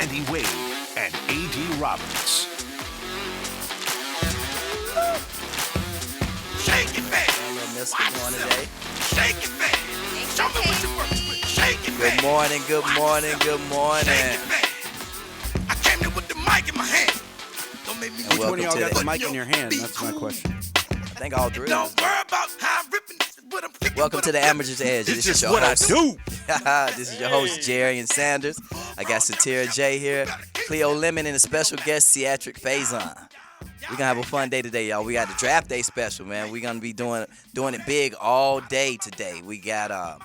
Andy Wade and A.D. Roberts. Shake it, man. A little mystic one today. Shake it, man. Show me what you're working with. Shake it, man. Good morning, good morning, good morning. Shake it, man. I came here with the mic in my hand. Don't make me And Which one of y'all got the Put mic your in your hand? feet That's my cool. question. I think all three. Don't worry about how I'm ripping this, but I'm kicking. Welcome but to the I'm Amateur's Edge. It's This is just your what I host. do. This is your host, Jerrian Sanders. I got Ciatric J here, Cleo Lemon, and a special guest, Ciatric Fason. We're gonna have a fun day today, y'all. We got the draft day special, man. We're gonna be doing it big all day today. We got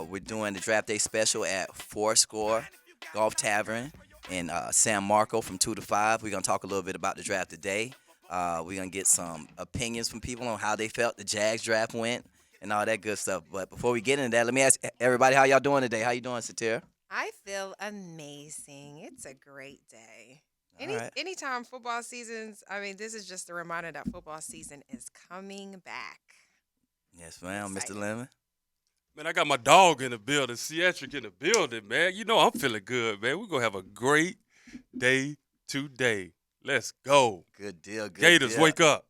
we're doing the draft day special at Fourscore Golf Tavern in San Marco from 2 to 5. We're gonna talk a little bit about the draft today. We're gonna get some opinions from people on how they felt the Jags draft went and all that good stuff. But before we get into that, let me ask everybody how y'all doing today. How you doing, Satir? I feel amazing. It's a great day. All right. Anytime football seasons, I mean, this is just a reminder that football season is coming back. Yes, ma'am, Mr. Excited. Lemon. Man, I got my dog in the building, Ciatric in the building, man. You know I'm feeling good, man. We're going to have a great day today. Let's go. Good deal. Good Gators, deal. wake up.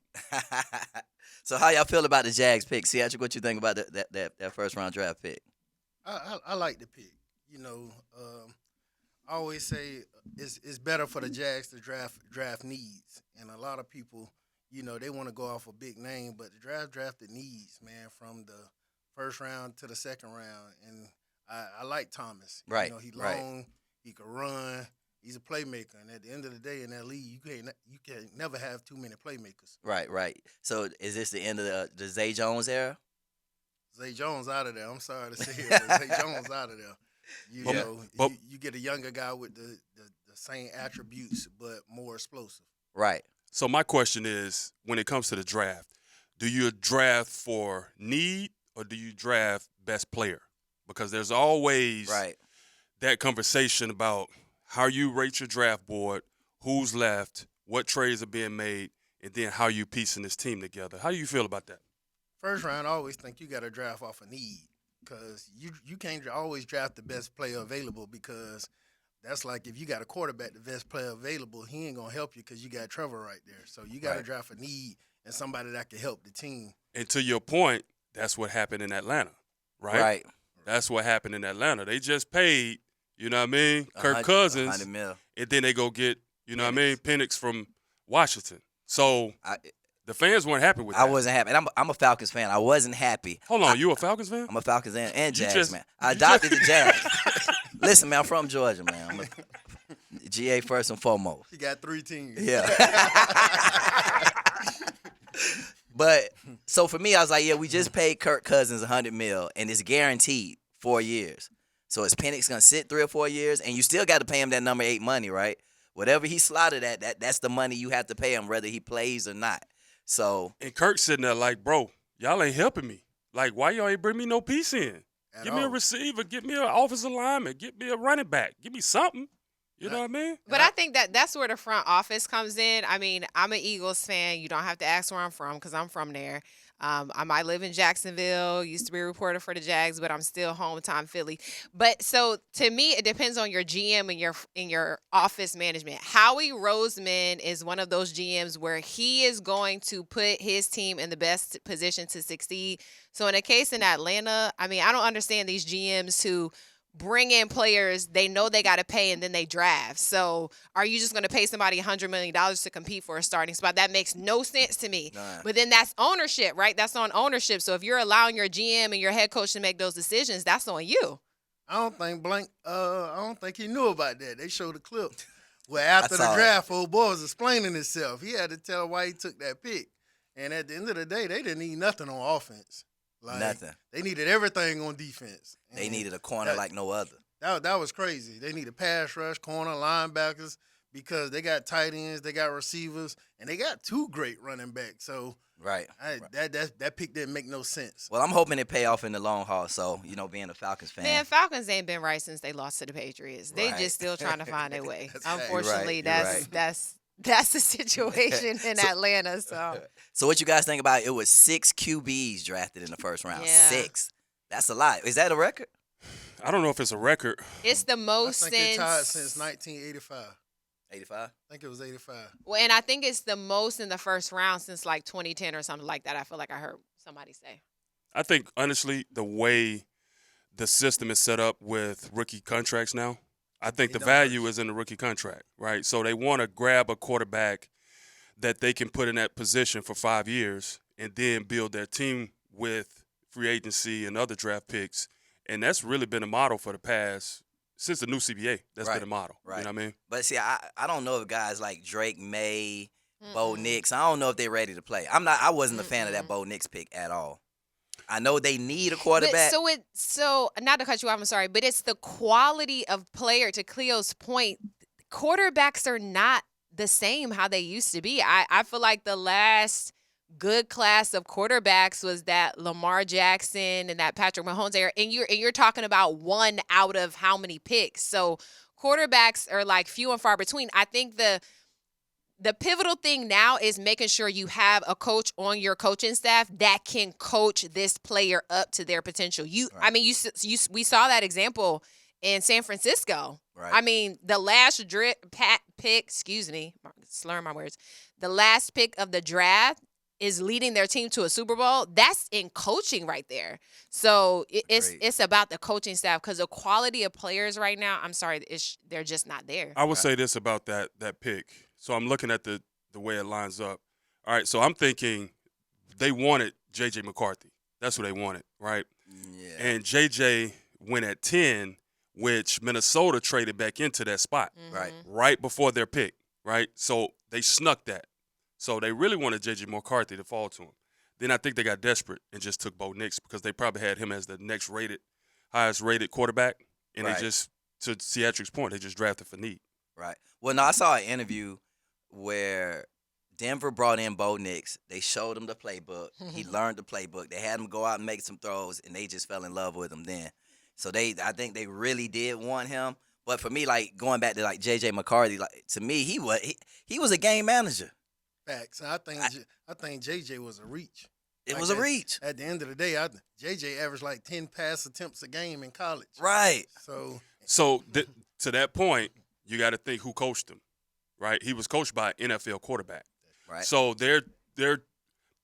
So how y'all feel about the Jags pick? Ciatric, what you think about that first round draft pick? I like the pick. You know, I always say it's better for the Jags to draft needs, and a lot of people, you know, they want to go off a big name, but the drafted needs, man, from the first round to the second round, and I like Thomas. Right, You know, he right. long, he can run, he's a playmaker, and at the end of the day, in that league, you can never have too many playmakers. Right. So is this the end of the Zay Jones era? Zay Jones out of there. I'm sorry to say it, but Zay Jones out of there. You But- know, but- you get a younger guy with the same attributes, but more explosive. Right. So my question is, when it comes to the draft, do you draft for need or do you draft best player? Because there's always Right. that conversation about how you rate your draft board, who's left, what trades are being made, and then how you piecing this team together. How do you feel about that? First round, I always think you got to draft off a need, because you can't always draft the best player available, because that's like if you got a quarterback, the best player available, he ain't gonna help you because you got Trevor right there. So you got to Right. draft a need and somebody that can help the team. And to your point, that's what happened in Atlanta, right? Right. That's what happened in Atlanta. They just paid, you know what I mean, Kirk 100 Cousins, mil. and then they go get, you know what I mean, Penix from Washington. So the fans weren't happy with that. I wasn't happy. And I'm a Falcons fan. I wasn't happy. Hold on, you a Falcons fan? I'm a Falcons and You Jags just- man. I you adopted just- the Jags. Listen, man, I'm from Georgia, man. I'm a GA first and foremost. He got 3 teams. Yeah. But so for me, I was like, yeah, we just paid Kirk Cousins $100 million, and it's guaranteed 4 years. So is Penix gonna sit 3 or 4 years, and you still got to pay him that number 8 money, right? Whatever he slotted at, that's the money you have to pay him, whether he plays or not. So And Kirk's sitting there like, bro, y'all ain't helping me. Like, why y'all ain't bring me no piece in? At Give me a all. receiver, give me an offensive lineman, give me a running back, give me something. You know what I mean? But I think that's where the front office comes in. I mean, I'm an Eagles fan. You don't have to ask where I'm from because I'm from there. I might live in Jacksonville, used to be a reporter for the Jags, but I'm still hometown Philly. But so to me, it depends on your GM and your office management. Howie Roseman is one of those GMs where he is going to put his team in the best position to succeed. So in a case in Atlanta, I mean, I don't understand these GMs who bring in players they know they got to pay and then they draft. So are you just going to pay somebody $100 million to compete for a starting spot? That makes no sense to me. Nah. But then that's ownership, right? That's on ownership. So if you're allowing your GM and your head coach to make those decisions, that's on you. I don't think he knew about that. They showed the clip where after saw the it. draft, old boy was explaining himself. He had to tell why he took that pick. And at the end of the day, they didn't need nothing on offense. Like, Nothing. They needed everything on defense. they And needed a corner that- like no other. That was crazy. They needed pass rush, corner, linebackers, because they got tight ends, they got receivers, and they got 2 great running backs. So Right. that pick didn't make no sense. Well, I'm hoping it pay off in the long haul. So, you know, being a Falcons fan. Man, Falcons ain't been right since they lost to the Patriots. They Right. just still trying to find their way. That's right. Unfortunately, You're that's right. that's the situation in Atlanta. So So what you guys think about it? Was 6 QBs drafted in the first round. Yeah. 6. That's a lot. Is that a record? I don't know if it's a record. It's the I most think they tied since 1985. 85. I think it was 85. Well, and I think it's the most in the first round since like 2010 or something like that. I feel like I heard somebody say. I think, honestly, the way the system is set up with rookie contracts now, I think the value is in the rookie contract, right? So they want to grab a quarterback that they can put in that position for 5 years and then build their team with free agency and other draft picks. And that's really been a model for the past, since the new CBA. That's been a model. Right. You know what I mean? But see, I don't know if guys like Drake May, Bo Nix, I don't know if they're ready to play. I wasn't a fan of that Bo Nix pick at all. I know they need a quarterback. But so not to cut you off, I'm sorry, but it's the quality of player. To Cleo's point, quarterbacks are not the same how they used to be. I feel like the last good class of quarterbacks was that Lamar Jackson and that Patrick Mahomes era, and you're talking about one out of how many picks. So quarterbacks are like few and far between. I think the pivotal thing now is making sure you have a coach on your coaching staff that can coach this player up to their potential. We saw that example in San Francisco. Right. I mean, the last pick, slurring my words, the last pick of the draft is leading their team to a Super Bowl. That's in coaching right there. So it's about the coaching staff, because the quality of players right now, I'm sorry, they're just not there. I would say this about that pick. So I'm looking at the way it lines up. All right, so I'm thinking they wanted J.J. McCarthy. That's what they wanted, right? Yeah. And J.J. went at 10, which Minnesota traded back into that spot. Right before their pick, right? So they snuck that. So they really wanted J.J. McCarthy to fall to him. Then I think they got desperate and just took Bo Nix, because they probably had him as the highest rated quarterback. And they just, to Ciatric's point, they just drafted for need. Right. Well, no, I saw an interview where Denver brought in Bo Nix. They showed him the playbook. He learned the playbook. They had him go out and make some throws, and they just fell in love with him then. So I think they really did want him. But for me, like going back to like J.J. McCarthy, like to me, he was a game manager. Facts. I think J.J. was a reach. It was a reach. At the end of the day, J.J. averaged like 10 pass attempts a game in college. Right. So To that point, you got to think who coached him, right? He was coached by an NFL quarterback. Right. So they're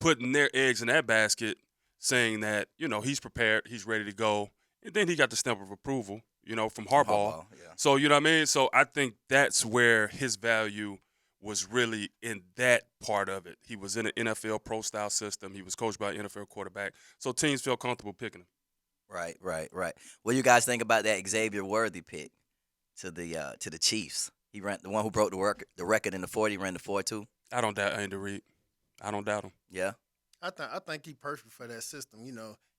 putting their eggs in that basket, saying that, he's prepared, he's ready to go. And then he got the stamp of approval, from Harbaugh. Yeah. So, you know what I mean? So I think that's where his value was really in that part of it. He was in an NFL pro-style system. He was coached by an NFL quarterback. So teams feel comfortable picking him. Right. What do you guys think about that Xavier Worthy pick to the Chiefs? He ran the one who broke the record in the 40, ran the 4.2. I don't doubt Andy Reid. I don't doubt him. Yeah. I think he's perfect for that system,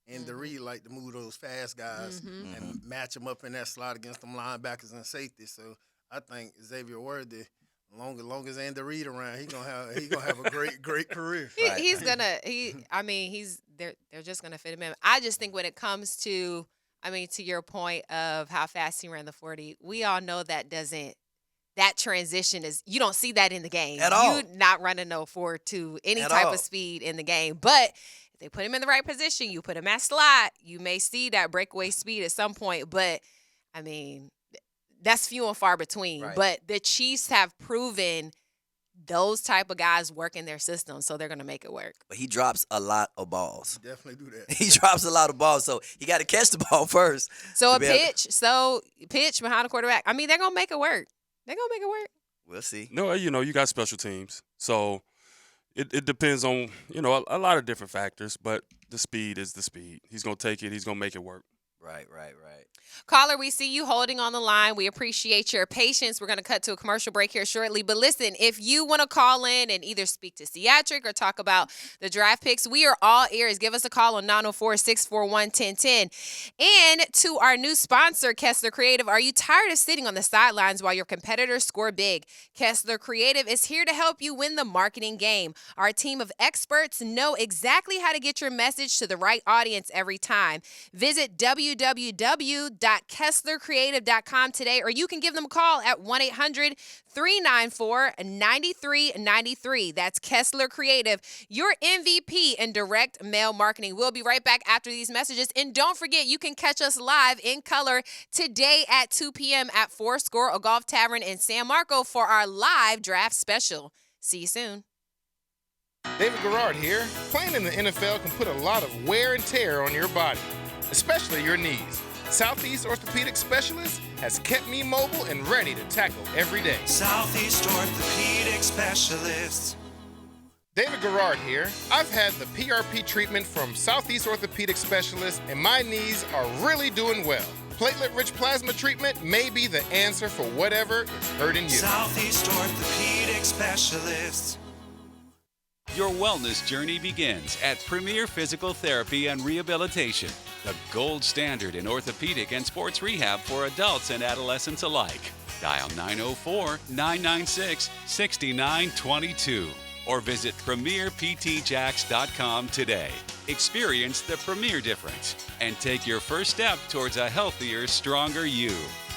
And the Reed like to move those fast guys and match them up in that slot against them linebackers and safeties. So I think Xavier Worthy, long as Andy Reid around, he gonna have a great career. They're just gonna fit him in. I just think when it comes to your point of how fast he ran the 40, we all know that transition you don't see that in the game at all. You not running no 4.2 any at type all. of speed in the game, but if they put him in the right position, you put him at slot, you may see that breakaway speed at some point, but that's few and far between. Right. But the Chiefs have proven those type of guys work in their system, so they're going to make it work. But he drops a lot of balls. Definitely do that. He drops a lot of balls, so he got to catch the ball first. So pitch behind the quarterback. They're going to make it work. We'll see. No, you got special teams. So it depends on, a lot of different factors, but the speed is the speed. He's going to take it. He's going to make it work. Right. Caller, we see you holding on the line. We appreciate your patience. We're going to cut to a commercial break here shortly. But listen, if you want to call in and either speak to Ciatric or talk about the draft picks, we are all ears. Give us a call on 904-641-1010. And to our new sponsor, Kessler Creative, are you tired of sitting on the sidelines while your competitors score big? Kessler Creative is here to help you win the marketing game. Our team of experts know exactly how to get your message to the right audience every time. Visit www.kesslercreative.com today, or you can give them a call at 1-800-394-9393. That's Kessler Creative, your MVP in direct mail marketing. We'll be right back after these messages. And don't forget, you can catch us live in color today at 2 p.m. at Fourscore, a golf tavern in San Marco for our live draft special. See you soon. David Garrard here. Playing in the NFL can put a lot of wear and tear on your body, especially your knees. Southeast Orthopedic Specialist has kept me mobile and ready to tackle every day. Southeast Orthopedic Specialist. David Garrard here. I've had the PRP treatment from Southeast Orthopedic Specialist, and my knees are really doing well. Platelet-rich plasma treatment may be the answer for whatever is hurting you. Southeast Orthopedic Specialist. Your wellness journey begins at Premier Physical Therapy and Rehabilitation, the gold standard in orthopedic and sports rehab for adults and adolescents alike. Dial 904-996-6922 or visit PremierPTJax.com today. Experience the Premier difference and take your first step towards a healthier, stronger you.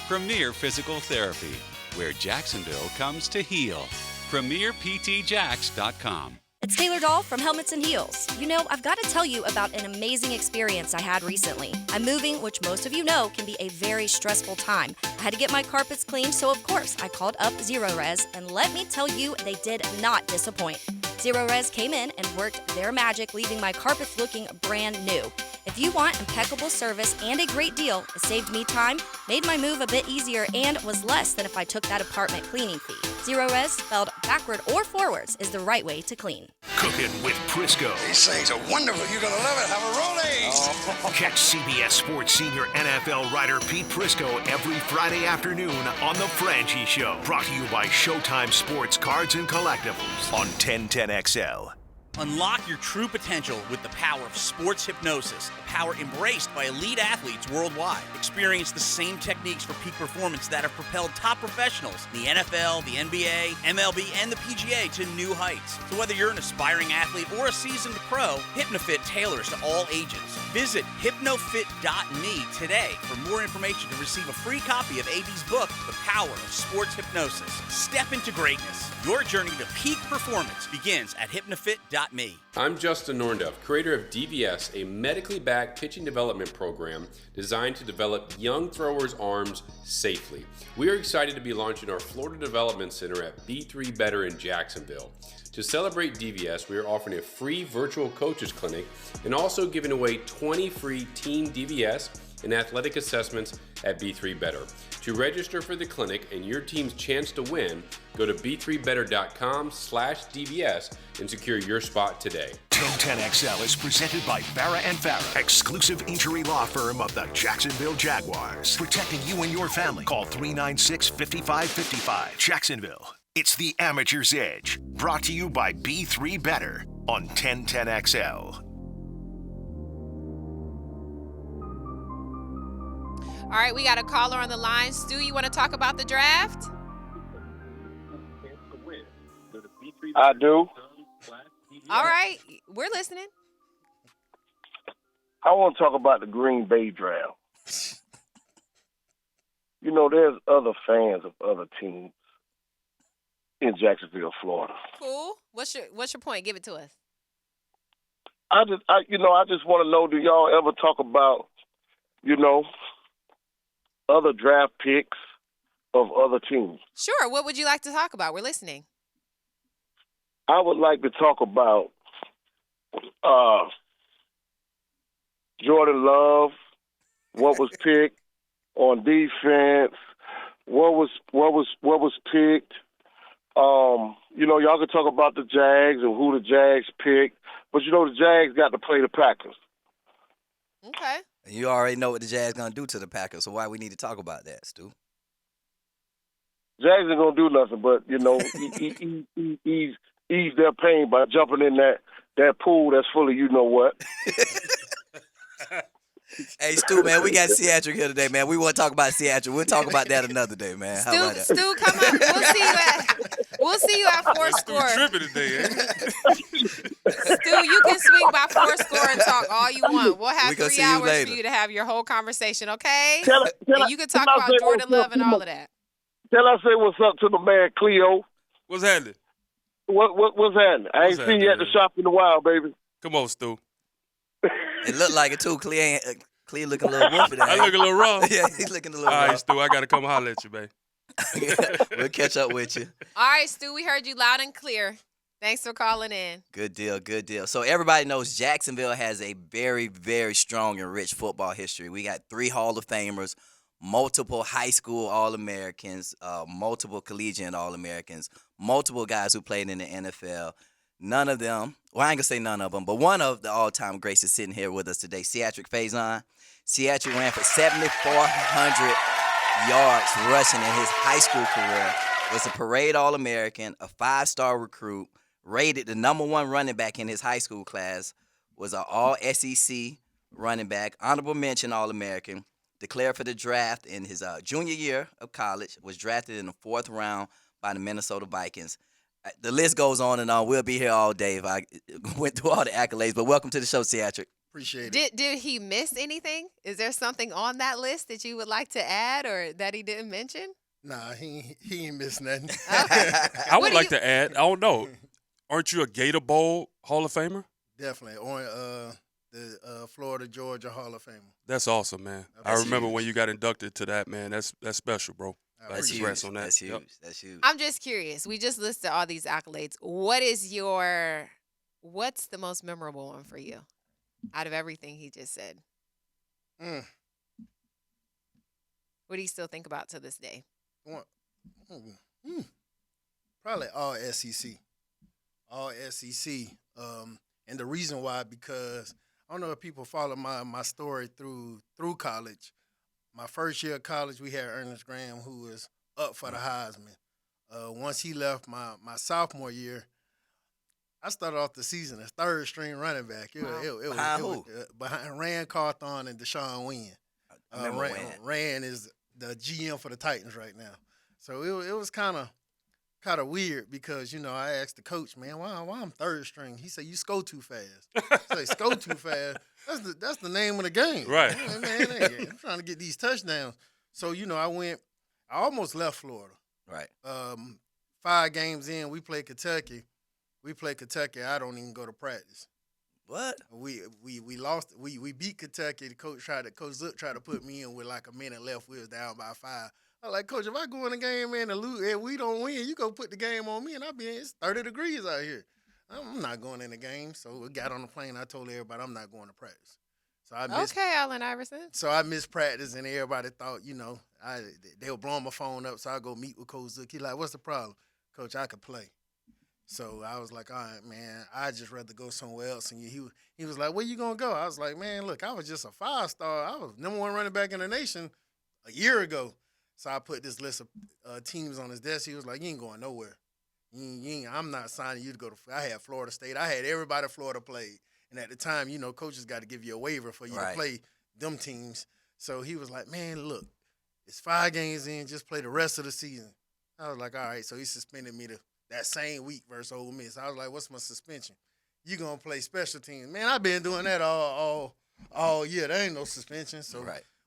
Premier Physical Therapy, where Jacksonville comes to heal. PremierPTJax.com. It's Taylor Dahl from Helmets and Heels. You know, I've got to tell you about an amazing experience I had recently. I'm moving, which most of you know can be a very stressful time. I had to get my carpets cleaned, so of course I called up Zero Res, and let me tell you, they did not disappoint. Zero Res came in and worked their magic, leaving my carpets looking brand new. If you want impeccable service and a great deal, it saved me time, made my move a bit easier, and was less than if I took that apartment cleaning fee. Zero Res, spelled backward or forwards, is the right way to clean. Cooking with Prisco. These things are wonderful. You're going to love it. Have a rollies. Catch CBS Sports senior NFL writer Pete Prisco every Friday afternoon on The Franchi Show. Brought to you by Showtime Sports Cards and Collectibles on 1010XL. Unlock your true potential with the power of sports hypnosis, a power embraced by elite athletes worldwide. Experience the same techniques for peak performance that have propelled top professionals in the NFL, the NBA, MLB, and the PGA to new heights. So whether you're an aspiring athlete or a seasoned pro, HypnoFit tailors to all ages. Visit hypnofit.me today for more information to receive a free copy of AD's book, The Power of Sports Hypnosis. Step into greatness. Your journey to peak performance begins at hypnofit.me. I'm Justin Nornduff, creator of DVS, a medically backed pitching development program designed to develop young throwers' arms safely. We are excited to be launching our Florida Development Center at B3 Better in Jacksonville. To celebrate DVS, we are offering a free virtual coaches clinic and also giving away 20 free team DVS and athletic assessments at B3 Better. To register for the clinic and your team's chance to win, go to b3better.com/DVS and secure your spot today. 1010XL is presented by Farah and Farah, exclusive injury law firm of the Jacksonville Jaguars. Protecting you and your family. Call 396-5555. Jacksonville. It's the Amateur's Edge. Brought to you by B3 Better on 1010XL. All right, we got a caller on the line. Stu, you want to talk about the draft? I do. All right, we're listening. I want to talk about the Green Bay draft. You know, there's other fans of other teams in Jacksonville, Florida. Cool. What's your point? Give it to us. I just want to know, do y'all ever talk about, other draft picks of other teams? Sure. What would you like to talk about? We're listening. I would like to talk about Jordan Love, what was picked on defense, what was picked. Y'all can talk about the Jags and who the Jags picked, but the Jags got to play the Packers. Okay. You already know what the Jags gonna do to the Packers, so why we need to talk about that, Stu? Jags ain't gonna do nothing, but ease their pain by jumping in that pool that's full of you know what. Hey, Stu, man, we got Ciatric here today, man. We want to talk about Ciatric. We'll talk about that another day, man. How about that? Stu, come on. We'll see you at four score. Tripping today, Stu, you can swing by four score and talk all you want. We'll have 3 hours for you to have your whole conversation, okay? And you can talk about Jordan Love and all of that. Can I say what's up to the man Cleo? What's happening? What's happening? I ain't seen you at the shop in a while, baby. Come on, Stu. It looked like it too. Cleo looking a little woofy today. I look a little rough. Yeah, he's looking a little rough. All right, Stu, I got to come holler at you, babe. We'll catch up with you. All right, Stu, we heard you loud and clear. Thanks for calling in. Good deal, good deal. So everybody knows Jacksonville has a very, very strong and rich football history. We got 3 Hall of Famers, multiple high school All-Americans, multiple collegiate All-Americans, multiple guys who played in the NFL. None of them, well, I ain't going to say none of them, but one of the all-time greats is sitting here with us today, Ciatric Fason. Ciatric ran for 7,400 yards rushing in his high school career, was a parade All-American, a 5-star recruit, rated the #1 running back in his high school class, was an All-SEC running back, honorable mention All-American, declared for the draft in his junior year of college, was drafted in the 4th round by the Minnesota Vikings. The list goes on and on. We'll be here all day if I went through all the accolades, but welcome to the show, Ciatric. Appreciate it. Did he miss anything? Is there something on that list that you would like to add or that he didn't mention? Nah, he ain't missed nothing. I would like to add, I don't know, aren't you a Gator Bowl Hall of Famer? Definitely. On the Florida-Georgia Hall of Famer. That's awesome, man. I remember when you got inducted to that, man. That's special, bro. That's Congrats huge. on that. That's huge. Yep. That's huge. I'm just curious. We just listed all these accolades. What's the most memorable one for you out of everything he just said? What do you still think about to this day? Probably all SEC. All SEC. And the reason why, because I don't know if people follow my story through college. My first year of college, we had Ernest Graham, who was up for the Heisman. Once he left my sophomore year, I started off the season as 3rd-string running back. Behind Rand Carthon and Deshaun Wynn. Rand is the GM for the Titans right now. So it was kind of weird because, I asked the coach, man, why I'm 3rd string? He said, you score too fast. I said, score too fast? That's the name of the game. Right. Man, I'm trying to get these touchdowns. So, I almost left Florida. Right. 5 games in, we played Kentucky. I don't even go to practice. What? We lost. We beat Kentucky. Coach Zook tried to put me in with like a minute left. We was down by 5. I was like, Coach, if I go in the game, man, and lose, and we don't win, you go put the game on me, and it's 30 degrees out here. I'm not going in the game. So we got on the plane. I told everybody I'm not going to practice. So Okay, Allen Iverson. So I missed practice, and everybody thought, they were blowing my phone up. So I go meet with Coach Zook. He like, what's the problem? Coach, I could play. So I was like, all right, man, I'd just rather go somewhere else. And he was like, where you going to go? I was like, man, look, I was just a 5-star. I was #1 running back in the nation a year ago. So I put this list of teams on his desk. He was like, you ain't going nowhere. I'm not signing you to go to – I had Florida State. I had everybody Florida played. And at the time, coaches got to give you a waiver for you to play them teams. So he was like, man, look, it's 5 games in. Just play the rest of the season. I was like, all right. So he suspended me that same week versus Ole Miss. I was like, what's my suspension? You going to play special teams. Man, I've been doing that all year. There ain't no suspension. So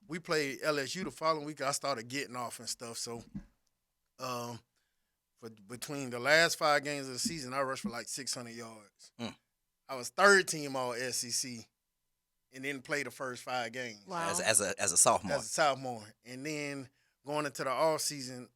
we played LSU the following week. I started getting off and stuff. So between the last 5 games of the season, I rushed for like 600 yards. I was 3rd team all SEC and then played the first 5 games. Wow. As a sophomore. As a sophomore. And then going into the off season,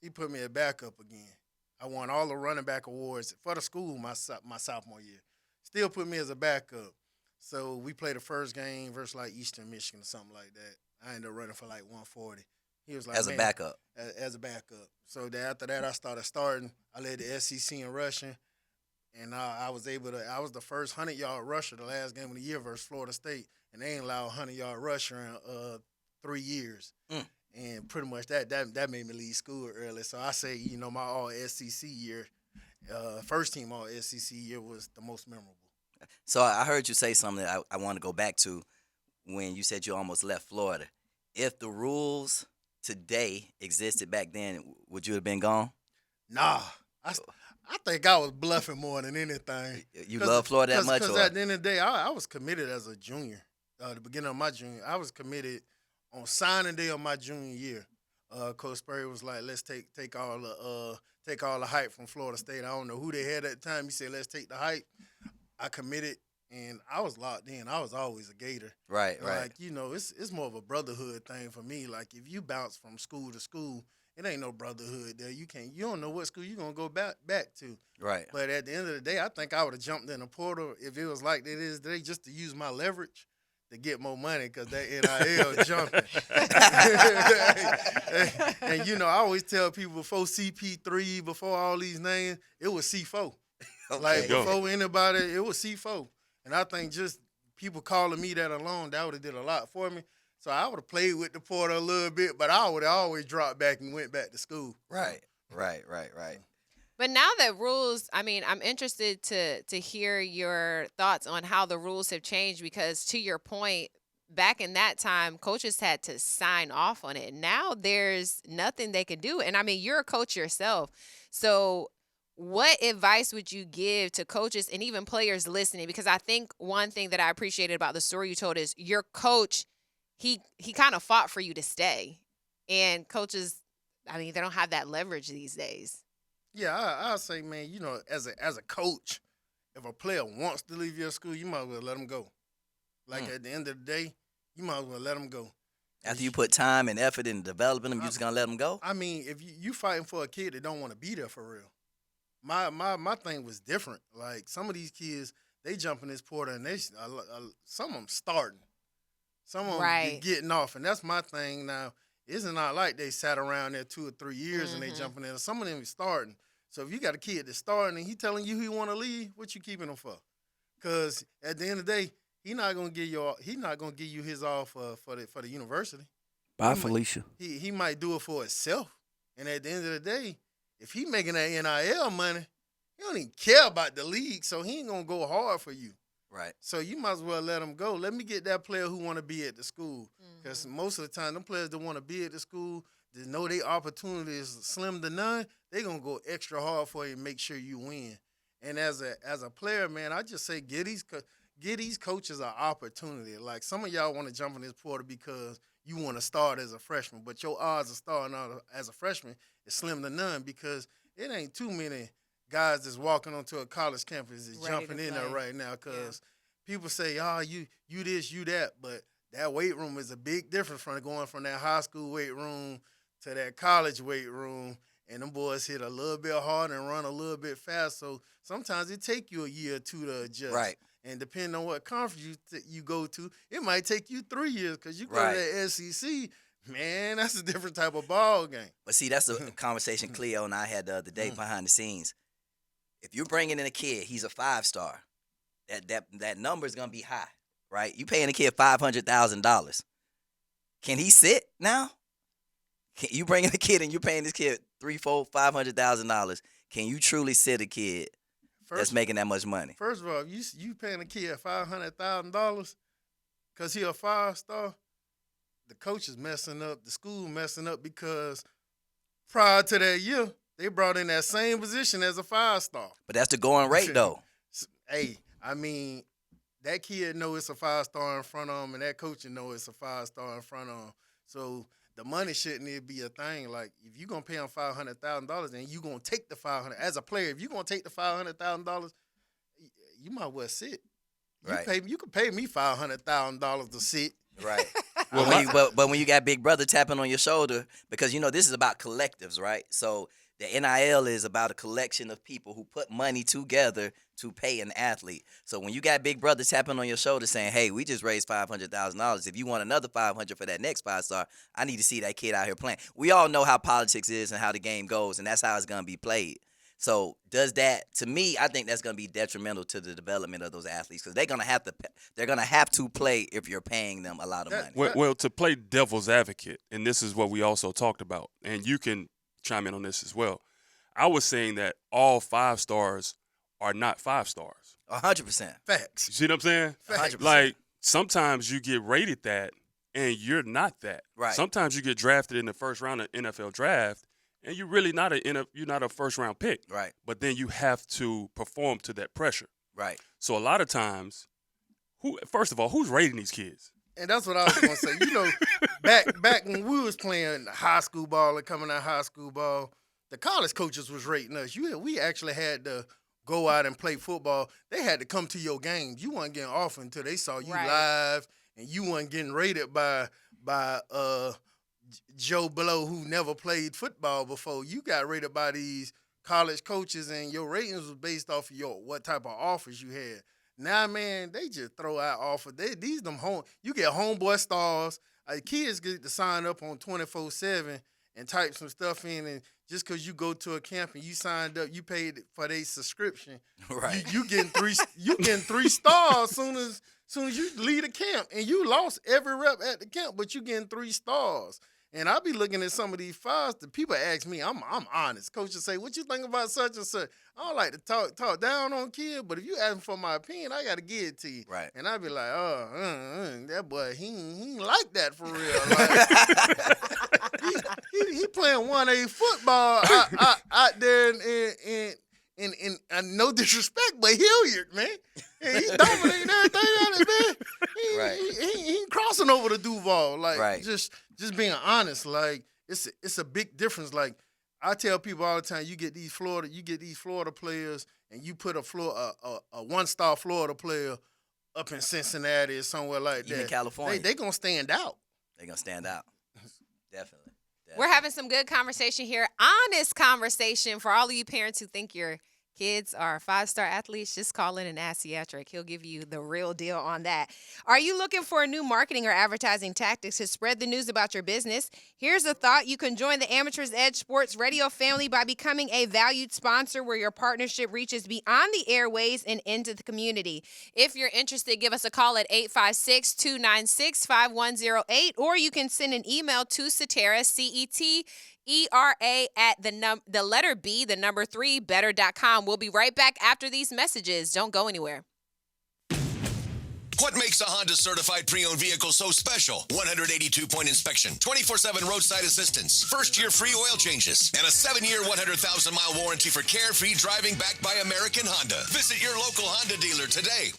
he put me at backup again. I won all the running back awards for the school my sophomore year. Still put me as a backup. So we played the first game versus like Eastern Michigan or something like that. I ended up running for like 140. He was like, as a backup. As a backup. So after that, I started starting. I led the SEC in rushing, and I was the first 100-yard rusher the last game of the year versus Florida State, and they ain't allowed a 100-yard rusher in 3 years. And pretty much that made me leave school early. So I say, my all-SEC year, first team all-SEC year was the most memorable. So I heard you say something that I want to go back to when you said you almost left Florida. If the rules today existed back then, would you have been gone? Nah. I think I was bluffing more than anything. You love Florida that much? Because at the end of the day, I was committed as a junior. The beginning of my junior, I was committed on signing day of my junior year. Coach Spurrier was like, "Let's take all the hype from Florida State." I don't know who they had at the time. He said, "Let's take the hype." I committed, and I was locked in. I was always a Gator. Right. Like, it's more of a brotherhood thing for me. Like, if you bounce from school to school, it ain't no brotherhood there. You don't know what school you're gonna go back to. Right. But at the end of the day, I think I would have jumped in the portal if it was like it is today, just to use my leverage to get more money, because that NIL jumping. And I always tell people, before CP3, before all these names, it was C4. Okay. Like, before anybody, it was C4. And I think just people calling me that alone, that would have did a lot for me. So I would have played with the portal a little bit, but I would have always dropped back and went back to school. Right. But now that rules, I'm interested to hear your thoughts on how the rules have changed, because to your point, back in that time, coaches had to sign off on it. Now there's nothing they can do. And you're a coach yourself. So what advice would you give to coaches and even players listening? Because I think one thing that I appreciated about the story you told is your coach, he kind of fought for you to stay. And coaches, they don't have that leverage these days. Yeah, I'll say, man, as a coach, if a player wants to leave your school, you might as well let them go. Like, at the end of the day, you might as well let them go. After you put time and effort in developing them, you just going to let them go? If you fighting for a kid that don't want to be there for real. My thing was different. Like, some of these kids, they jump in this portal, and some of them starting. Some of them getting off, and that's my thing now. It's not like they sat around there 2 or 3 years and they jumping in. Some of them is starting. So if you got a kid that's starting and he telling you he want to leave, what you keeping him for? Because at the end of the day, he not gonna give you his all for the university. Bye, Felicia. He might do it for himself. And at the end of the day, if he making that NIL money, he don't even care about the league, so he ain't gonna go hard for you. Right. So you might as well let him go. Let me get that player who want to be at the school. Because most of the time, them players that want to be at the school, that know their opportunity is slim to none, they going to go extra hard for you and make sure you win. And as a player, man, I just say give these coaches an opportunity. Like, some of y'all want to jump in this portal because you want to start as a freshman, but your odds of starting out as a freshman is slim to none, because it ain't too many guys that's walking onto a college campus is jumping in there right now, because people say, you this, you that, but that weight room is a big difference from going from that high school weight room to that college weight room, and them boys hit a little bit harder and run a little bit fast, so sometimes it take you a year or two to adjust. Right. And depending on what conference you go to, it might take you 3 years, because you go to that SEC, man, that's a different type of ball game. But see, that's the conversation Cleo and I had the other day behind the scenes. If you're bringing in a kid, he's a 5-star, that number is going to be high, right? You paying a kid $500,000. Can he sit now? You bringing a kid and you paying this kid $300,000, $400,000, $500,000. Can you truly sit a kid that's making that much money? First of all, you paying a kid $500,000 because he a 5-star, the coach is messing up, the school messing up, because prior to that year, they brought in that same position as a 5-star. But that's the going rate, though. Hey, that kid know it's a 5-star in front of him, and that coach know it's a 5-star in front of him. So the money shouldn't even be a thing. Like, if you're going to pay him $500,000 and you're going to take the $500,000, as a player, if you're going to take the $500,000, you might well sit. You can pay me $500,000 to sit. Right. But when you got Big Brother tapping on your shoulder, because, this is about collectives, right? So the NIL is about a collection of people who put money together to pay an athlete. So when you got Big Brother tapping on your shoulder saying, hey, we just raised $500,000. If you want another $500,000 for that next 5-star, I need to see that kid out here playing. We all know how politics is and how the game goes, and that's how it's going to be played. So does that, to me, I think that's going to be detrimental to the development of those athletes, because they're going to have to play if you're paying them a lot of money. Well, to play devil's advocate, and this is what we also talked about, and you can chime in on this as well. I was saying that all 5-stars are not 5-stars. 100%. Facts. You see what I'm saying? 100%. Like, sometimes you get rated that, and you're not that. Right. Sometimes you get drafted in the first round of NFL draft, and you're really not you're not a first round pick. Right. But then you have to perform to that pressure. Right. So a lot of times, first of all, who's rating these kids? And that's what I was gonna say. You know, back when we was playing high school ball and coming out high school ball, the college coaches was rating us. We actually had to go out and play football. They had to come to your games. You weren't getting off until they saw you live, and you weren't getting rated by Joe Blow, who never played football before. You got rated by these college coaches, and your ratings was based off of what type of offers you had. Now, man, they just throw out offers. You get homeboy stars. Kids get to sign up on 24/7 and type some stuff in, and just because you go to a camp and you signed up, you paid for their subscription. Right. You getting three stars soon as you leave the camp, and you lost every rep at the camp, but you getting 3 stars. And I be looking at some of these files. The people ask me, I'm honest. Coaches say, "What you think about such and such?" I don't like to talk down on kids, but if you ask for my opinion, I got to give it to you. Right. And I be like, that boy, he ain't like that for real. Like, he playing 1A football out there in no disrespect, but Hilliard, man. And he dominating everything out of it, man. He ain't crossing over to Duval. Like, just being honest, like, it's a big difference. Like, I tell people all the time, you get these Florida players, and you put a 1-star Florida player up in Cincinnati or somewhere like that. Even California. They gonna stand out. They're gonna stand out. Definitely. We're having some good conversation here. Honest conversation for all of you parents who think your kids are 5-star athletes. Just call in and ask Ciatric. He'll give you the real deal on that. Are you looking for a new marketing or advertising tactics to spread the news about your business? Here's a thought. You can join the Amateurs Edge Sports Radio family by becoming a valued sponsor where your partnership reaches beyond the airways and into the community. If you're interested, give us a call at 856-296-5108, or you can send an email to Cetera, CETERA at the letter B, the number 3, better.com. We'll be right back after these messages. Don't go anywhere. What makes a Honda certified pre-owned vehicle so special? 182-point inspection, 24/7 roadside assistance, first-year free oil changes, and a 7-year, 100,000-mile warranty for carefree driving backed by American Honda. Visit your local Honda dealer today.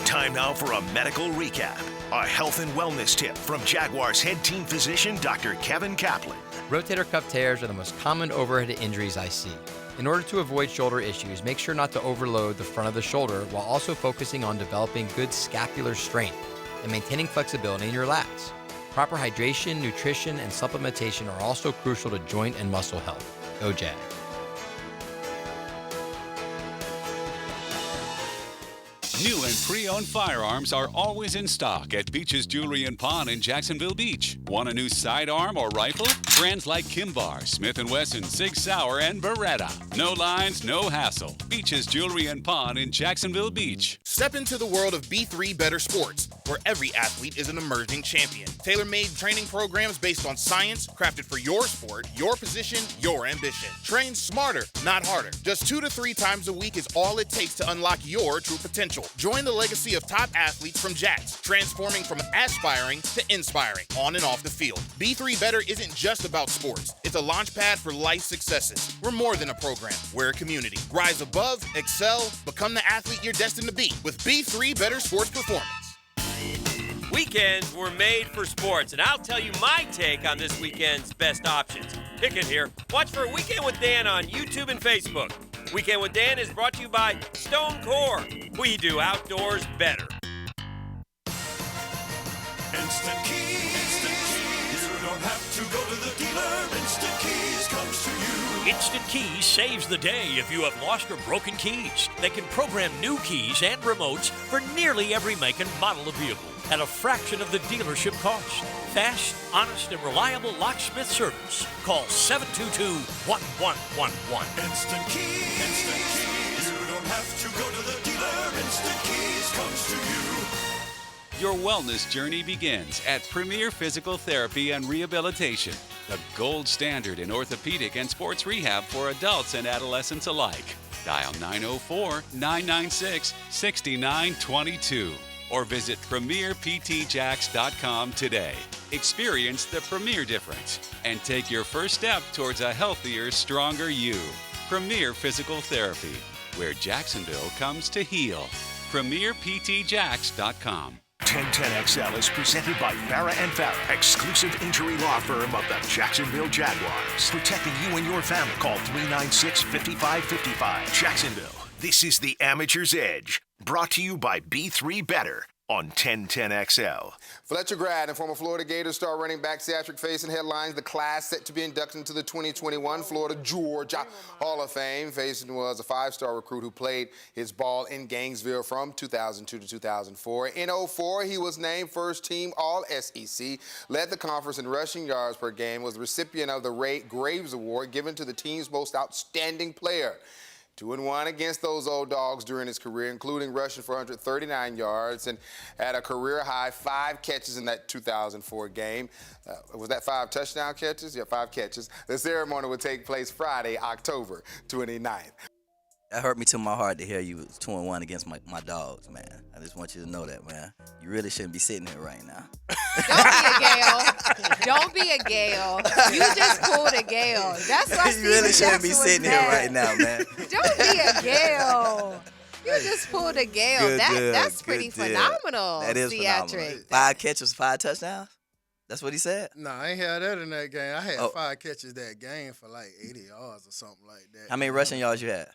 Time now for a medical recap. A health and wellness tip from Jaguars head team physician Dr. Kevin Kaplan. Rotator cuff tears are the most common overhead injuries I see. In order to avoid shoulder issues, make sure not to overload the front of the shoulder while also focusing on developing good scapular strength and maintaining flexibility in your lats. Proper hydration, nutrition, and supplementation are also crucial to joint and muscle health. Go Jag. New and pre-owned firearms are always in stock at Beach's Jewelry and Pawn in Jacksonville Beach. Want a new sidearm or rifle? Brands like Kimbar, Smith & Wesson, Sig Sauer, and Beretta. No lines, no hassle. Beach's Jewelry and Pawn in Jacksonville Beach. Step into the world of B3 Better Sports, where every athlete is an emerging champion. Tailor-made training programs based on science, crafted for your sport, your position, your ambition. Train smarter, not harder. Just 2 to 3 times a week is all it takes to unlock your true potential. Join the legacy of top athletes from Jacks, transforming from aspiring to inspiring on and off the field. B3 Better isn't just about sports. It's a launch pad for life successes. We're more than a program. We're a community. Rise above, excel, become the athlete you're destined to be with B3 Better Sports Performance. Weekends were made for sports, and I'll tell you my take on this weekend's best options. Pick it here. Watch for Weekend with Dan on YouTube and Facebook. Weekend with Dan is brought to you by Stone Core. We do outdoors better. Instant Keys. You don't have to go to the dealer. Instant Keys comes to you. Instant Keys saves the day if you have lost or broken keys. They can program new keys and remotes for nearly every make and model of vehicle at a fraction of the dealership cost. Fast, honest, and reliable locksmith service. Call 722-1111. Instant Keys. Instant Keys. You don't have to go to the dealer. Instant Keys comes to you. Your wellness journey begins at Premier Physical Therapy and Rehabilitation, the gold standard in orthopedic and sports rehab for adults and adolescents alike. Dial 904-996-6922 or visit PremierPTJacks.com today. Experience the Premier difference and take your first step towards a healthier, stronger you. Premier Physical Therapy, where Jacksonville comes to heal. PremierPTJax.com. 1010XL is presented by Farah and Farah, exclusive injury law firm of the Jacksonville Jaguars. Protecting you and your family. Call 396-5555. Jacksonville, this is the Amateur's Edge. Brought to you by B3 Better on 1010XL. Fletcher grad and former Florida Gators star running back Ciatric Fason headlines the class set to be inducted into the 2021 Florida-Georgia Hall of Fame. Fason was a five-star recruit who played his ball in Gainesville from 2002 to 2004. In 2004, he was named first-team All-SEC, led the conference in rushing yards per game, was the recipient of the Ray Graves Award given to the team's most outstanding player. 2-1 against those old dogs during his career, including rushing for 139 yards and had a career-high 5 catches in that 2004 game. Was that 5 touchdown catches? Yeah, 5 catches. The ceremony will take place Friday, October 29th. That hurt me to my heart to hear you was 2-1 against my dogs, man. I just want you to know that, man. You really shouldn't be sitting here right now. Don't be a Gale. You just pulled a Gale. That's why You really shouldn't be sitting here right now, man. Don't be a Gale. You just pulled a Gale. That's pretty phenomenal. That is phenomenal. 5 catches, 5 touchdowns? That's what he said? No, I ain't had that in that game. I had 5 catches that game for like 80 yards or something like that. How many rushing yards you had?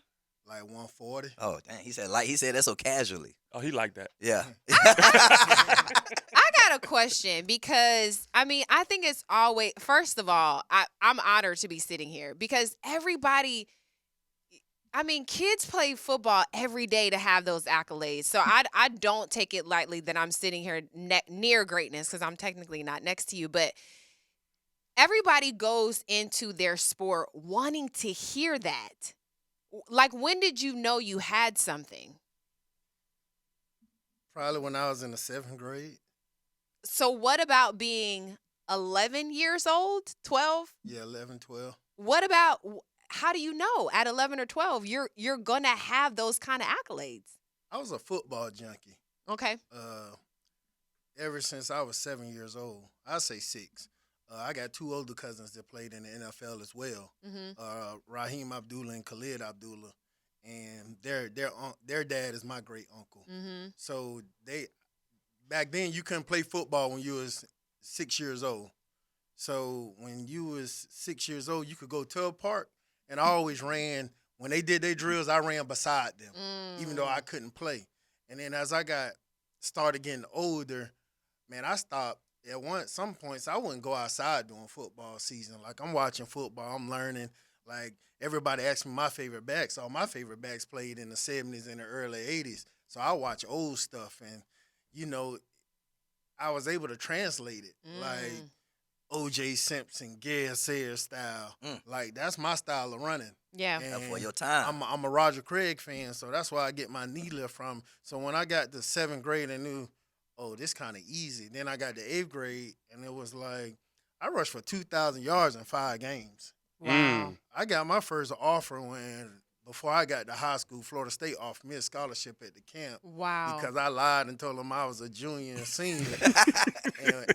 Like 140. Oh, dang. He said that so casually. Oh, he liked that. Yeah. I got a question because, I think it's always, first of all, I'm honored to be sitting here because everybody, kids play football every day to have those accolades. So I don't take it lightly that I'm sitting here near greatness because I'm technically not next to you. But everybody goes into their sport wanting to hear that. Like, when did you know you had something? Probably when I was in the 7th grade. So what about being 11 years old, 12? Yeah, 11, 12. What about, how do you know at 11 or 12 you're going to have those kind of accolades? I was a football junkie. Okay. Ever since I was 7 years old. I'd say 6. I got 2 older cousins that played in the NFL as well. Mm-hmm. Raheem Abdullah and Khalid Abdullah. And their dad is my great uncle. Mm-hmm. So back then you couldn't play football when you was 6 years old. So when you was 6 years old, you could go to a park, and I always ran. When they did their drills, I ran beside them, even though I couldn't play. And then as I started getting older, man, I stopped. At some points, I wouldn't go outside during football season. Like, I'm watching football, I'm learning. Like, everybody asks me my favorite backs. All my favorite backs played in the 70s and the early 80s. So I watch old stuff, and, I was able to translate it. Like, O.J. Simpson, Gary Sayers style. Like, that's my style of running. Yeah. And for your time. I'm a Roger Craig fan, so that's where I get my knee lift from. So when I got to 7th grade, I knew, this kind of easy. Then I got to 8th grade, and it was like, I rushed for 2,000 yards in 5 games. Wow. I got my first offer before I got to high school, Florida State offered me a scholarship at the camp. Wow. Because I lied and told them I was a junior and senior.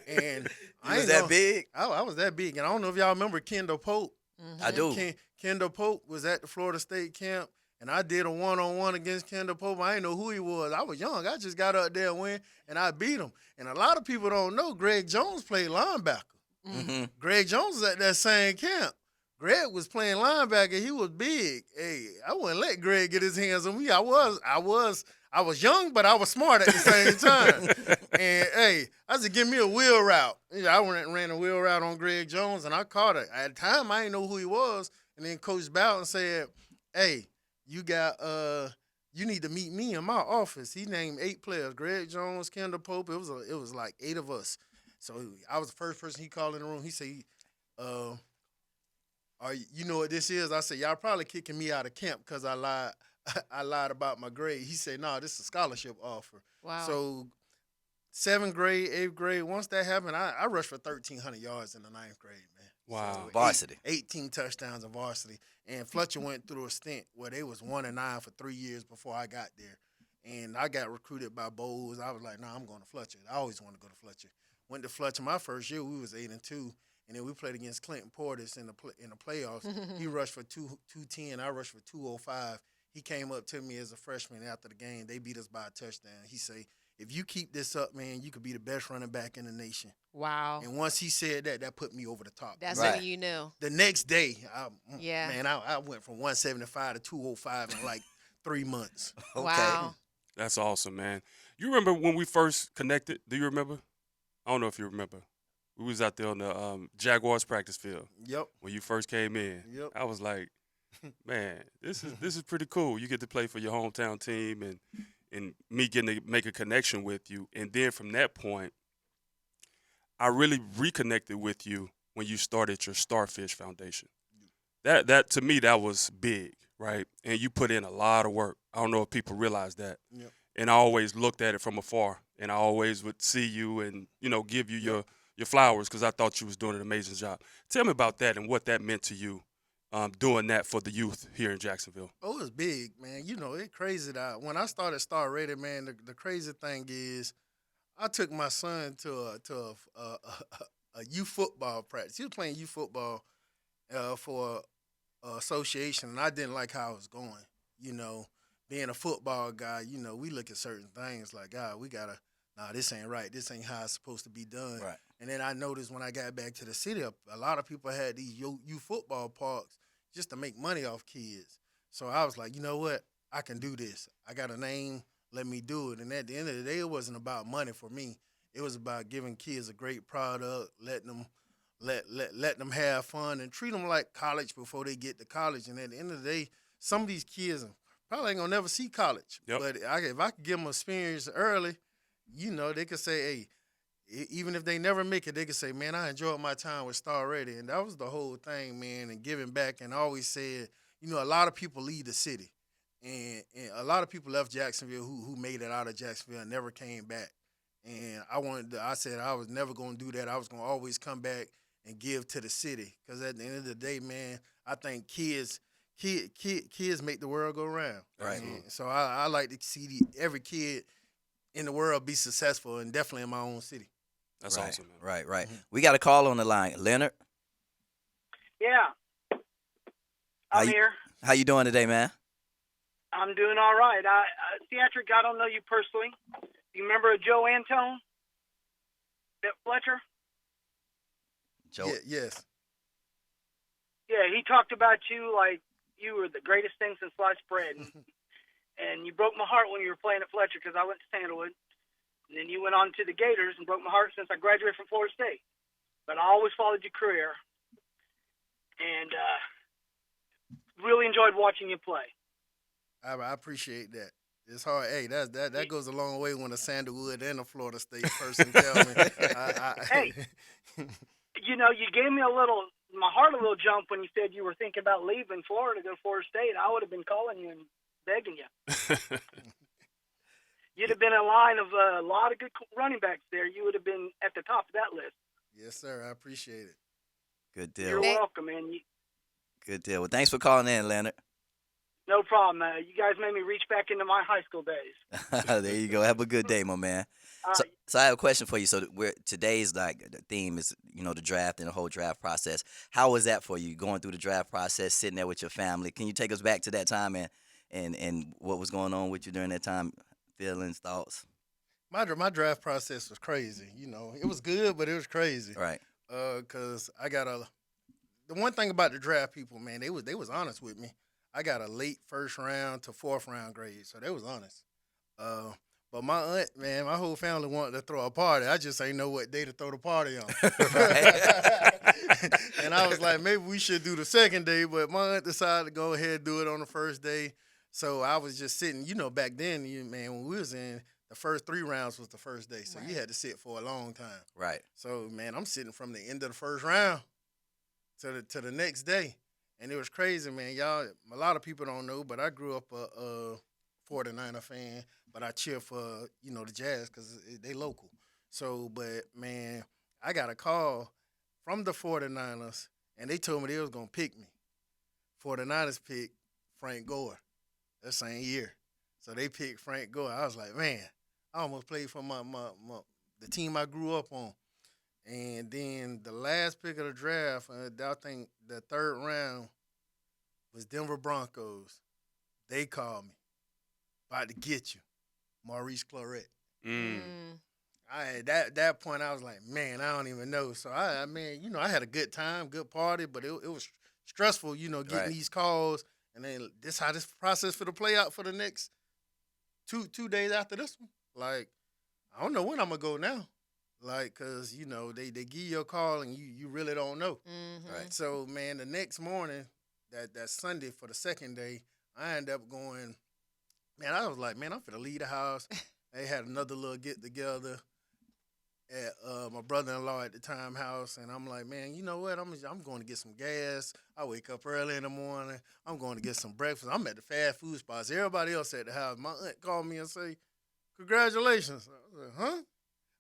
and I was that big? I was that big. And I don't know if y'all remember Kendall Pope. Mm-hmm. I do. Kendall Pope was at the Florida State camp. And I did a one-on-one against Kendall Pope. I didn't know who he was. I was young. I just got up there and win, and I beat him. And a lot of people don't know Greg Jones played linebacker. Mm-hmm. Greg Jones was at that same camp. Greg was playing linebacker. He was big. Hey, I wouldn't let Greg get his hands on me. I was young, but I was smart at the same time. And, hey, I said, give me a wheel route. I ran a wheel route on Greg Jones, and I caught it. At the time, I didn't know who he was. And then Coach Bowden said, hey, you need to meet me in my office. He named 8 players: Greg Jones, Kendall Pope. It was like 8 of us. So I was the first person he called in the room. He said, you know what this is? I said, y'all probably kicking me out of camp because I lied. I lied about my grade. He said, no, this is a scholarship offer. Wow. So 7th grade, 8th grade, once that happened, I rushed for 1,300 yards in the 9th grade, man. Wow. So Varsity. 18 touchdowns in varsity. And Fletcher went through a stint where they was 1-9 for 3 years before I got there. And I got recruited by Bowles. I was like, nah, I'm going to Fletcher. I always wanted to go to Fletcher. Went to Fletcher my first year. We was 8-2, and then we played against Clinton Portis in the playoffs. He rushed for 210. I rushed for 205. He came up to me as a freshman after the game. They beat us by a touchdown. He say, "If you keep this up, man, you could be the best running back in the nation." Wow. And once he said that, that put me over the top. That's when you knew. The next day, Yeah. man, I went from 175 to 205 in like 3 months. Wow. That's awesome, man. You remember when we first connected? Do you remember? I don't know if you remember. We was out there on the Jaguars practice field. Yep. When you first came in. Yep. I was like, man, this is pretty cool. You get to play for your hometown team and me getting to make a connection with you. And then from that point, I really reconnected with you when you started your Starfish Foundation. That to me, that was big, right? And you put in a lot of work. I don't know if people realize that. Yep. And I always looked at it from afar, and I always would see you and, give you your flowers because I thought you was doing an amazing job. Tell me about that and what that meant to you, doing that for the youth here in Jacksonville. Oh, it's big, man. It's crazy that when I started Star Rated, man, the crazy thing is I took my son to a youth football practice. He was playing youth football for association, and I didn't like how it was going. Being a football guy, we look at certain things like, this ain't right. This ain't how it's supposed to be done. Right. And then I noticed when I got back to the city, a lot of people had these youth football parks just to make money off kids. So I was like, you know what? I can do this. I got a name. Let me do it. And at the end of the day, it wasn't about money for me. It was about giving kids a great product, letting them let them have fun, and treat them like college before they get to college. And at the end of the day, some of these kids probably ain't gonna never see college. Yep. But if I could give them experience early, they could say, hey, even if they never make it, they could say, man, I enjoyed my time with Star Ready. And that was the whole thing, man, and giving back. And I always said, a lot of people leave the city. And a lot of people left Jacksonville who made it out of Jacksonville and never came back. And I said I was never going to do that. I was going to always come back and give to the city. Because at the end of the day, man, I think kids make the world go round. Right. And so I like to see every kid in the world be successful, and definitely in my own city. That's right, awesome, man. Right. We got a call on the line. Leonard? Yeah. I'm here. How you doing today, man? I'm doing all right. Ciatric, I don't know you personally. You remember Joe Antone at Fletcher? Joe? Yes. Yeah, he talked about you like you were the greatest thing since sliced bread. And you broke my heart when you were playing at Fletcher because I went to Sandalwood. And then you went on to the Gators and broke my heart since I graduated from Florida State. But I always followed your career. And really enjoyed watching you play. I appreciate that. It's hard. Hey, that goes a long way when a Sandalwood and a Florida State person tell me. Hey, you gave me my heart a little jump when you said you were thinking about leaving Florida to go to Florida State. I would have been calling you and begging you. You'd have been in line of a lot of good running backs there. You would have been at the top of that list. Yes, sir. I appreciate it. Good deal. You're welcome, man. Good deal. Well, thanks for calling in, Leonard. No problem. You guys made me reach back into my high school days. There you go. Have a good day, my man. So I have a question for you. So today's the theme is the draft and the whole draft process. How was that for you going through the draft process, sitting there with your family? Can you take us back to that time and what was going on with you during that time? Feelings, thoughts. My draft process was crazy. It was good, but it was crazy. Right. Cause I got the one thing about the draft people, man, they was honest with me. I got a late first round to fourth round grade, so they was honest. But my aunt, man, my whole family wanted to throw a party. I just ain't know what day to throw the party on. And I was like, maybe we should do the second day, but my aunt decided to go ahead and do it on the first day. So I was just sitting, back then, man, when we was in, the first 3 rounds was the first day. So you had to sit for a long time. Right. So, man, I'm sitting from the end of the first round to the next day. And it was crazy, man. Y'all, a lot of people don't know, but I grew up a 49er fan, but I cheer for, the Jazz because they local. So, but, man, I got a call from the 49ers, and they told me they was going to pick me. 49ers picked Frank Gore that same year. So they picked Frank Gore. I was like, man, I almost played for the team I grew up on. And then the last pick of the draft, I think the third round was Denver Broncos. They called me, about to get you, Maurice Claret. At that point, I was like, man, I don't even know. So I mean, I had a good time, good party, but it was stressful, getting these calls, and then how this process for the play out for the next two days after this one. Like, I don't know when I'm gonna go now. Like, cause they give you a call and you really don't know. Right. So man, the next morning, that Sunday for the second day, I ended up going. Man, I was like, man, I'm finna leave the house. They had another little get together at my brother-in-law at the time house, and I'm like, man, you know what? I'm going to get some gas. I wake up early in the morning. I'm going to get some breakfast. I'm at the fast food spots. Everybody else at the house. My aunt called me and say, congratulations. I was like, huh?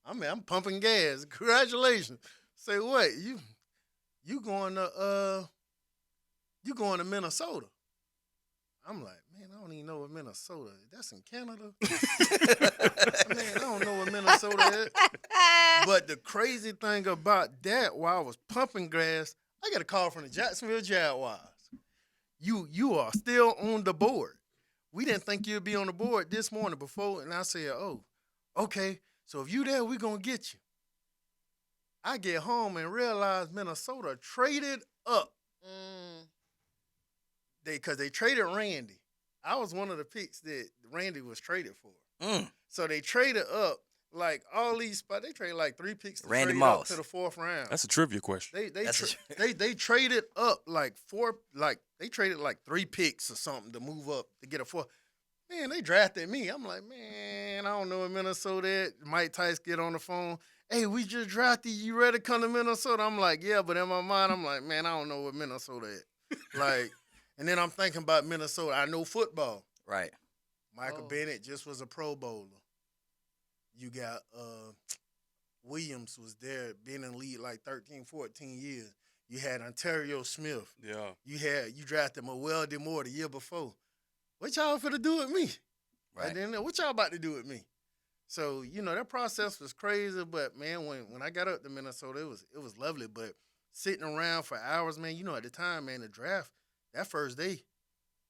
I'm pumping gas. Congratulations. Say what? You going to Minnesota? I'm like, man, I don't even know what Minnesota is. That's in Canada. Man, I don't know what Minnesota is. But the crazy thing about that, while I was pumping gas, I got a call from the Jacksonville Jaguars. You are still on the board. We didn't think you'd be on the board this morning before, and I said, oh, okay. So if you there, we're going to get you. I get home and realize Minnesota traded up. Because they traded Randy. I was one of the picks that Randy was traded for. So they traded up like all these spots. They traded like 3 picks to Randy trade Moss. up to the 4th round. That's a trivia question. They traded up like they traded like 3 picks or something to move up to get a 4th. Man, they drafted me. I'm like, man, I don't know what Minnesota is. Mike Tice get on the phone. Hey, we just drafted you. Ready to come to Minnesota? I'm like, yeah, but in my mind, I'm like, man, I don't know what Minnesota is. Like, and then I'm thinking about Minnesota. I know football. Right. Michael Bennett just was a Pro Bowler. You got Williams was there, been in the league like 13, 14 years. You had Ontario Smith. Yeah. You drafted Mowell DeMore the year before. What y'all finna do with me? Right. And then what y'all about to do with me? So, that process was crazy, but man, when I got up to Minnesota, it was lovely. But sitting around for hours, man, at the time, man, the draft, that first day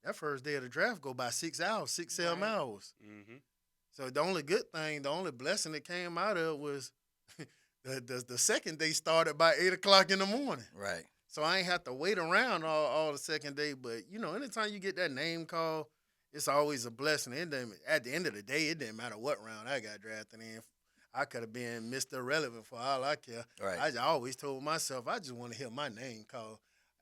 of the draft go by 6 hours, 7 hours. Mm-hmm. So the only good thing, the only blessing that came out of it was the second day started by 8 o'clock in the morning. Right. So I ain't have to wait around all the second day. But, anytime you get that name call, it's always a blessing. At the end of the day, it didn't matter what round I got drafted in. I could have been Mr. Irrelevant for all I care. Right. I always told myself, I just want to hear my name called.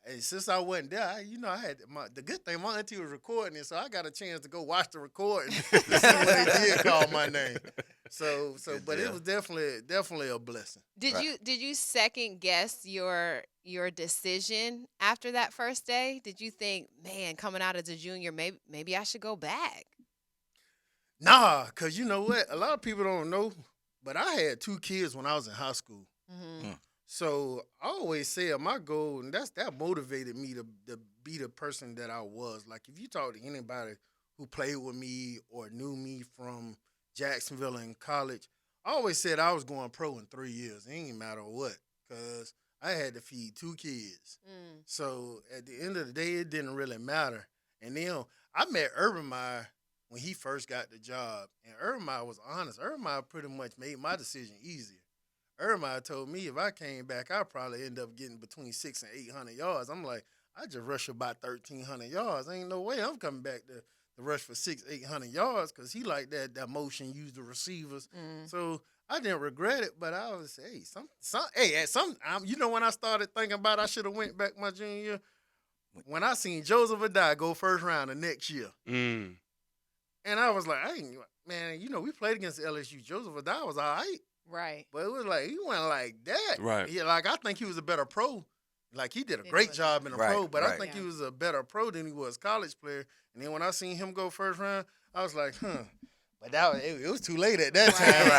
And since I wasn't there, I had the good thing, my auntie was recording it, so I got a chance to go watch the recording to see when they did call my name. So, but it was definitely a blessing. Did you second guess your decision after that first day? Did you think, man, coming out as a junior, maybe I should go back? Nah, because you know what? A lot of people don't know, but I had 2 kids when I was in high school. Mm-hmm. So I always said my goal, and that motivated me to be the person that I was. Like, if you talk to anybody who played with me or knew me from Jacksonville in college, I always said I was going pro in 3 years. It ain't matter what, because I had to feed 2 kids. So at the end of the day, it didn't really matter. And then I met Urban Meyer when he first got the job, and Urban Meyer was honest. Urban Meyer pretty much made my decision easier. Urban told me if I came back, I'd probably end up getting between 600 and 800 yards. I'm like, I just rushed about 1,300 yards. Ain't no way I'm coming back to rush for 600-800 yards because he liked that motion, use the receivers. So I didn't regret it, but I was when I started thinking about I should have went back my junior year, when I seen Joseph A.D. go first round the next year. And I was like, we played against LSU. Joseph A.D. was all right. Right. But it was like, he went like that. Right. Yeah, like, I think he was a better pro. Like, he did a great job in the pro, but I think he was a better pro than he was college player. And then when I seen him go first round, I was like, But it was too late at that time.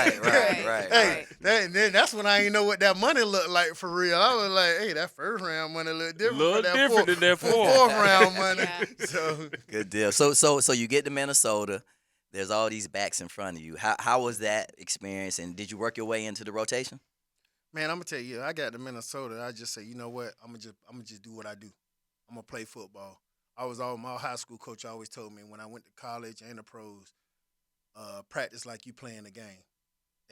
Right. And then that's when I ain't know what that money looked like for real. I was like, hey, that first round money looked different. Than that fourth round money. So good deal. So you get to Minnesota. There's all these backs in front of you. How was that experience, and did you work your way into the rotation? Man, I'm gonna tell you, I got to Minnesota. I just say, you know what? I'm gonna just do what I do. I'm gonna play football. My high school coach always told me when I went to college and the pros, practice like you playing the game.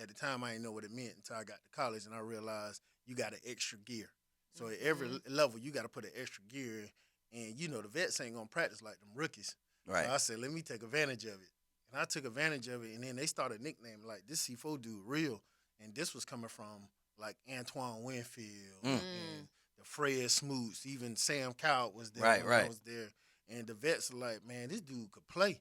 At the time, I didn't know what it meant until I got to college, and I realized you got an extra gear. So at every level, you got to put an extra gear. And the vets ain't gonna practice like them rookies. Right. So I said, let me take advantage of it. And I took advantage of it, and then they started nicknaming like this C4 dude real. And this was coming from like Antoine Winfield and the Fred Smoots, even Sam Cowell was there when I was there. And the vets are like, man, this dude could play.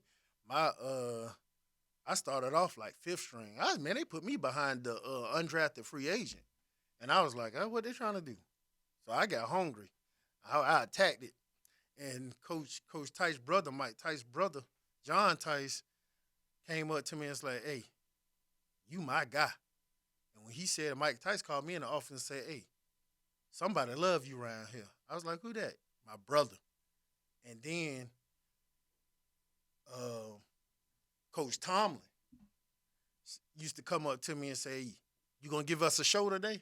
I started off like fifth string. They put me behind the undrafted free agent. And I was like, oh, what they trying to do? So I got hungry. I attacked it. And Coach Tice's brother, Mike Tice's brother, John Tice, came up to me and was like, hey, you my guy. And when he said, Mike Tice called me in the office and said, hey, somebody love you around here. I was like, who that? My brother. And then Coach Tomlin used to come up to me and say, you going to give us a show today?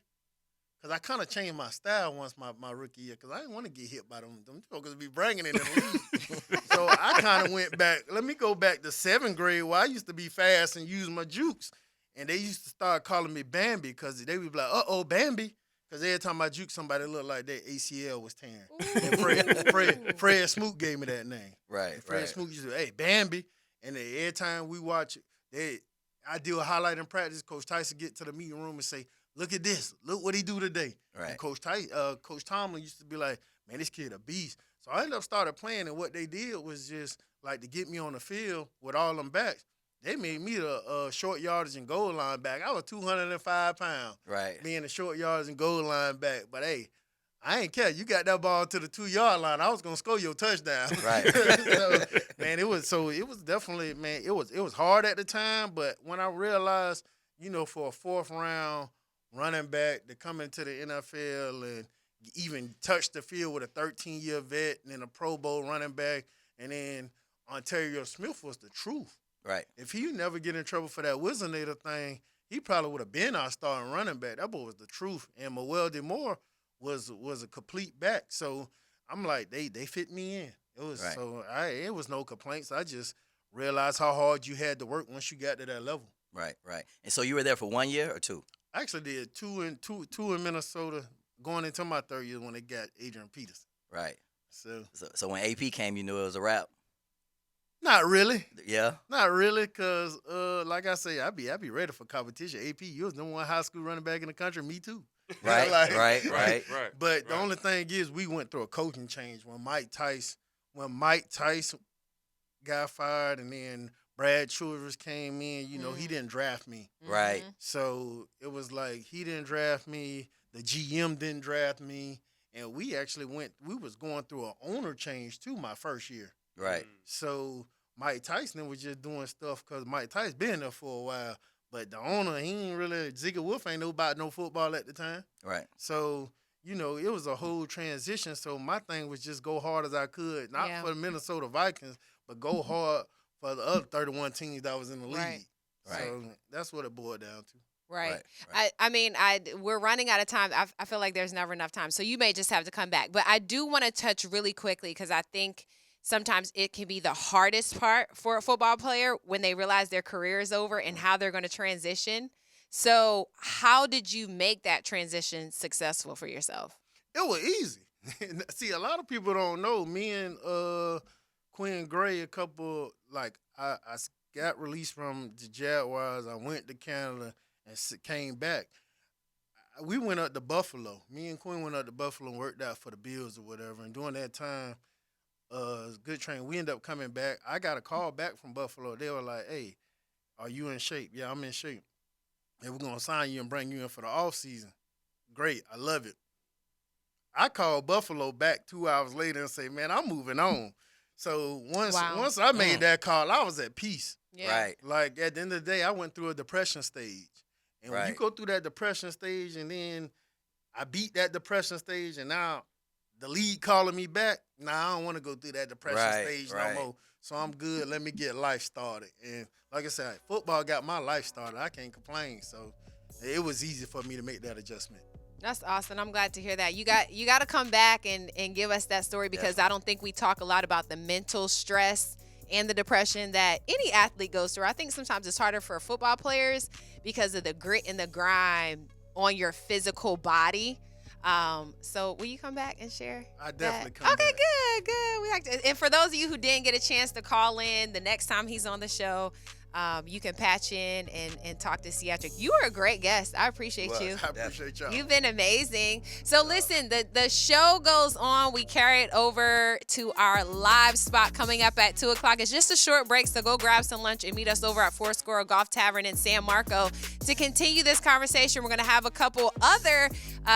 Because I kind of changed my style once my rookie year because I didn't want to get hit by them jokers be bringing it in the league. So I kind of went back. Let me go back to 7th grade where I used to be fast and use my jukes. And they used to start calling me Bambi because they would be like, uh-oh, Bambi. Because every time I juke somebody looked like their ACL was tearing. And Fred Smoot gave me that name. Right, Fred Smoot used to say, hey, Bambi. And then every time we watch it, I do a highlight in practice. Coach Tyson get to the meeting room and say, look at this. Look what he do today. Right. And Coach Tomlin used to be like, man, this kid a beast. So I ended up started playing, and what they did was just like to get me on the field with all them backs. They made me the short yardage and goal line back. I was 205 pounds. Right. Being the short yardage and goal line back. But, hey, I ain't care. You got that ball to the 2-yard line. I was going to score your touchdown. Right. So, man, it was definitely, man, it was hard at the time. But when I realized, for a 4th round running back to come into the NFL and even touch the field with a 13-year vet and then a Pro Bowl running back, and then Ontario Smith was the truth. Right. If he never get in trouble for that Wizinator thing, he probably would have been our starting running back. That boy was the truth. And Mawel DeMore was a complete back. So I'm like, they fit me in. It was it was no complaints. I just realized how hard you had to work once you got to that level. Right. And so you were there for 1 year or 2? I actually did two in Minnesota, going into my 3rd year when they got Adrian Peterson. Right. So when AP came, you knew it was a wrap. Not really. Yeah. Not really, cause like I say, I be ready for competition. AP, you was the one high school running back in the country. Me too. Right. Right. But the only thing is, we went through a coaching change when Mike Tice got fired, and then Brad Childress came in. He didn't draft me. Right. So it was like he didn't draft me. The GM didn't draft me, and we actually we was going through an owner change too my first year. Right. So Mike Tyson was just doing stuff because Mike Tyson been there for a while. But the owner, he ain't really, Ziggy Wolf ain't know about no football at the time. Right. So, it was a whole transition. So my thing was just go hard as I could, not for the Minnesota Vikings, but go hard for the other 31 teams that was in the league. Right. So that's what it boiled down to. Right. We're running out of time. I feel like there's never enough time. So you may just have to come back. But I do want to touch really quickly because I think sometimes it can be the hardest part for a football player when they realize their career is over and how they're going to transition. So how did you make that transition successful for yourself? It was easy. See, a lot of people don't know. Me and Quinn Gray, I got released from the Jaguars. I went to Canada and came back. We went up to Buffalo. Me and Quinn went up to Buffalo and worked out for the Bills or whatever. And during that time, good training. We ended up coming back. I got a call back from Buffalo. They were like, hey, are you in shape? Yeah, I'm in shape. And we're going to sign you and bring you in for the offseason. Great. I love it. I called Buffalo back 2 hours later and say, man, I'm moving on. So once I made that call, I was at peace. Yeah. Right. Like, at the end of the day, I went through a depression stage. And when you go through that depression stage and then I beat that depression stage and now the league calling me back, I don't want to go through that depression stage no more. So I'm good. Let me get life started. And like I said, football got my life started. I can't complain. So it was easy for me to make that adjustment. That's awesome. I'm glad to hear that. You got to come back and give us that story because I don't think we talk a lot about the mental stress and the depression that any athlete goes through. I think sometimes it's harder for football players because of the grit and the grime on your physical body. So will you come back and share? I definitely that? come Okay, back. good. We like to, and for those of you who didn't get a chance to call in, the next time he's on the show, you can patch in and talk to Ciatric. You are a great guest. I appreciate you. I appreciate y'all. You've been amazing. So listen, the show goes on. We carry it over to our live spot coming up at 2 o'clock. It's just a short break, so go grab some lunch and meet us over at Foursquare Golf Tavern in San Marco to continue this conversation. We're going to have a couple other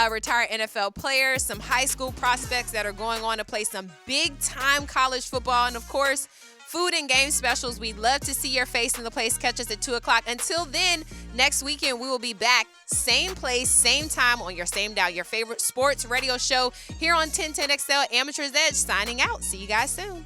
retired NFL players, some high school prospects that are going on to play some big-time college football, and, of course, food and game specials. We'd love to see your face in the place. Catch us at 2 o'clock. Until then, next weekend, we will be back. Same place, same time on your same dial. Your favorite sports radio show here on 1010XL Amateur's Edge. Signing out. See you guys soon.